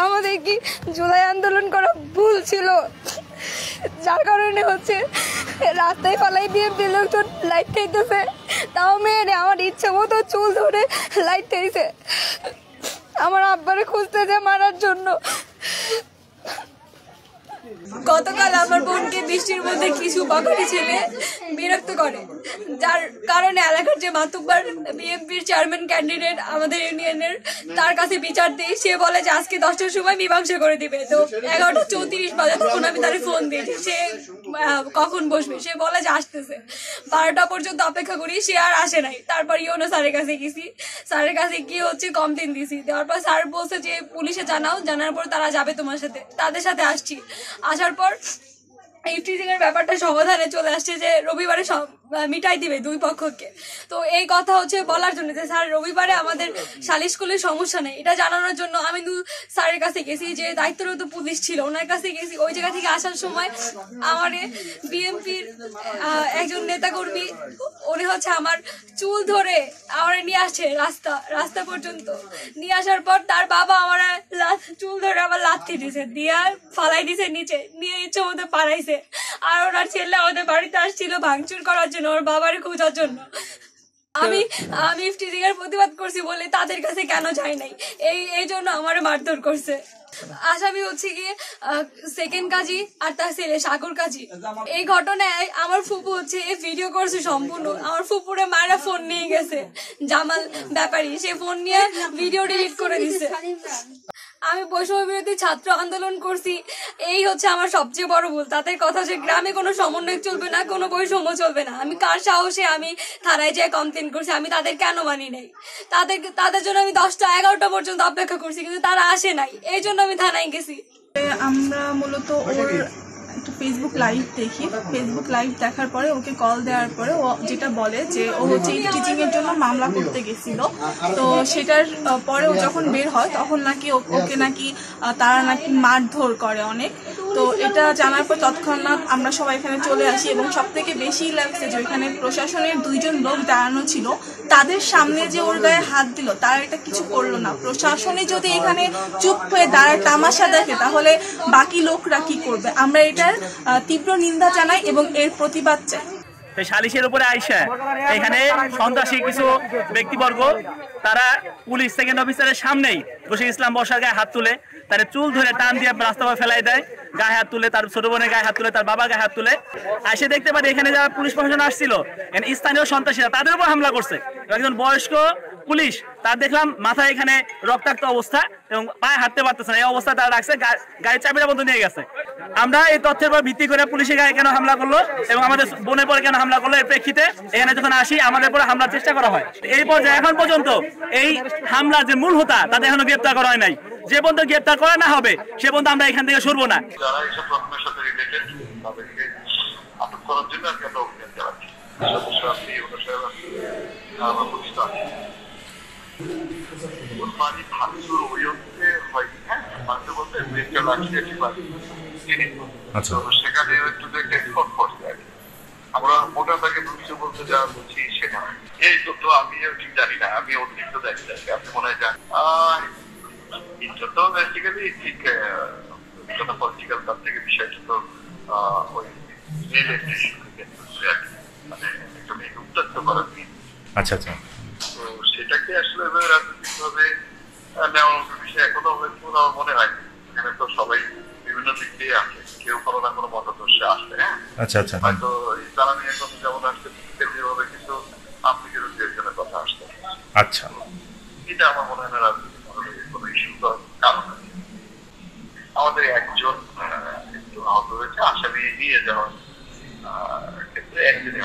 আমাদের কি জুলাই আন্দোলন করা ভুল ছিল, যার কারণে হচ্ছে রাস্তায় ফালাই দিয়ে লোকজন লাইট খাইতেছে, তাও মেয়েরে আমার ইচ্ছে মতো চুল ধরে লাইট খাইছে আমার আব্বারে খুঁজতেছে মারার জন্য। গতকাল আমার বোনকে বৃষ্টির মধ্যে কিছু বাঙালি ছেলে বিরক্ত করে, যার কারণে এলাকার যে মাতুব্বার বিএনপির চেয়ারম্যান ক্যান্ডিডেট আমাদের ইউনিয়নের, তার কাছে বিচার দিই। সে বলে যে আজকে 10টার সময় মীমাংসা করে দিবে। তো 11:34 বাজে তখন আমি তার ফোন দিয়েছি সে কখন বসবে, সে বলে যে আসতেছে। 12টা পর্যন্ত অপেক্ষা করি, সে আর আসে নাই। তারপর ইউনো স্যারের কাছে গেছি, স্যারের কাছে গিয়ে হচ্ছে কমপ্লেন দিছি। দেওয়ার পর স্যার বলছে যে পুলিশে জানাও, জানার পর তারা যাবে তোমার সাথে। তাদের সাথে আসছি, আসার পর ইফটিজিং এর ব্যাপারটা সমাধানে চলে আসছে যে রবিবারে মিটাই দিবে দুই পক্ষকে। তো এই কথা হচ্ছে বলার জন্য যে স্যার রবিবারে আমাদের সালিশ করলে সমস্যা নেই, এটা জানানোর জন্য আমি স্যারের কাছে গেছি, যে দায়িত্বরত পুলিশ ছিল ওনার কাছে গেছি। ওই জায়গা থেকে আসার সময় আমার বিএনপির একজন নেতাকর্মী, উনি হচ্ছে আমার চুল ধরে আমার নিয়ে আসছে রাস্তা পর্যন্ত। নিয়ে আসার পর তার বাবা আমার চুল ধরে আবার লাথি দিছে, দিয়ে ফালাই দিছে নিচে, নিয়ে ইচ্ছে মতো পাড়াইছে। আর ওনার ছেলে আমাদের বাড়িতে আসছিল ভাঙচুর করার জন্য, ওর বাবারে খোঁজার জন্য। আমি ইফটিজিং এর প্রতিবাদ করছি বলে তাদের কাছে কেন যাই নাই, এই জন্য আমার মারধর করছে। আসামি হচ্ছে গিয়ে সেকেন্ড কাজী আর তার ছেলে সাগর কাজী। এই ঘটনায় আমার ফুপু হচ্ছে এই ভিডিও করছে সম্পূর্ণ। আমার ফুপুরে মায়েরা ফোন নিয়ে গেছে, জামাল ব্যাপারী, সে ফোন নিয়ে ভিডিও ডিলিট করে দিচ্ছে। আমি বৈষম্য বিরোধী ছাত্র আন্দোলন করছি, এই হচ্ছে আমার সবচেয়ে বড় ভুল। তাদের কথা যে গ্রামে কোনো সমন্বয় চলবে না, কোনো বৈষম্য চলবে না, আমি কার সাহসে আমি থানায় যেয়ে কমপ্লেন করছি? আমি তাদের কেন মানি নাই? তাদের জন্য আমি 10টা 11টা পর্যন্ত অপেক্ষা করছি, কিন্তু তারা আসে নাই, এই জন্য আমি থানায় গেছি। আমরা মূলত ওর একটা ফেসবুক লাইভ দেখি, ফেসবুক লাইভ দেখার পরে ওকে কল দেওয়ার পরে ও যেটা বলে যে ও হচ্ছে টিচিং এর জন্য মামলা করতে গেছিল। তো সেটার পরে ও যখন বের হয় তখন নাকি ওকে নাকি তারা নাকি মারধর করে অনেক। তো এটা জানার পর তৎক্ষণাৎ আমরা সবাই এখানে চলে আসি, এবং সব থেকে বেশি লাগছে যে ওইখানে প্রশাসনের 2জন লোক দাঁড়ানো ছিল, তাদের সামনে যে ওর গায়ে হাত দিল, তারা এটা কিছু করলো না। প্রশাসনে যদি এখানে চুপ হয়ে দাঁড়ায় তামাশা দেখে, তাহলে বাকি লোকরা কি করবে? আমরা এটার তীব্র নিন্দা জানাই এবং এর প্রতিবাদ চাই। সালিশের উপরে আইসা এখানে সন্ত্রাসী কিছু ব্যক্তিবর্গ, তারা পুলিশ সেকেন্ড অফিসারের সামনেই রশিদ ইসলাম বর্ষার গায়ে হাত তুলে, তার চুল ধরে টান দিয়ে রাস্তা ফেলাই দেয়, গায়ে হাত তুলে, তার ছোট বোনের গায়ে হাত তুলে, তার বাবা গায়ে হাত তুলে। এসে দেখতে পারি এখানে যারা পুলিশ প্রশাসন আসছিল, স্থানীয় সন্ত্রাসীরা তাদের উপর হামলা করছে। একজন বয়স্ক পুলিশ, তার দেখলাম মাথায় এখানে রক্তাক্ত অবস্থা এবং পায়ে হাঁটতে পারতেছে না, এই অবস্থা তারা রাখছে, গাড়ির চাবিটা বন্ধ নিয়ে গেছে। আমরা এই তথ্যের উপর ভিত্তি করে পুলিশের গায়ে কেন হামলা করলো এবং আমাদের বোনের পরে কেন হামলা করলো, এর প্রেক্ষিতে এখানে যখন আসি আমাদের পরে হামলার চেষ্টা করা হয়। এই পর্যায়ে এখন পর্যন্ত এই হামলার যে মূল হোতা, তাদের এখনো গ্রেপ্তার করা হয় নাই। যে পর্যন্ত গ্রেপ্তার করা না হবে সে পর্যন্ত আমরা এখান থেকে সরবো না। যারা এইসব ঘটনার সাথে রিলেটেড তাদেরকে আটক করার জন্য একটা অভিযান চালাচ্ছি। সেখানে আমরা মোটা তাকে ভবিষ্যৎ বলতে যা বলছি সেটা এই তথ্য আমিও ঠিক জানি না, আমি অতিরিক্ত দেখি যাচ্ছি, আপনি মনে হয় জানেন। বেসিক্যালি ঠিক পলিটিক্যাল তার থেকে বিষয়টা তো ওই মানে একটু উত্তক্ত করার। আচ্ছা আচ্ছা, তো সেটাকে আসলে রাজনৈতিক ভাবে নেওয়ার বিষয় এখনো হয়েছে বলে আমার মনে হয়। এখানে তো সবাই বিভিন্ন দিক দিয়ে আসে, কেউ কোনো না কোনো মতাদর্শে আসে। হ্যাঁ, আচ্ছা আচ্ছা, হয়তো এই তারা নিয়ে কথা যেমন আসছে যেভাবে কিন্তু আপনি বিরোধী একজনের কথা আসতে। আচ্ছা, এটা আমার মনে হয় না রাজনৈতিক কোনো ইস্যু কারণ। আমাদের একজন একটু আহত হয়েছে, আসামি নিয়ে যাওয়ার ক্ষেত্রে একজনই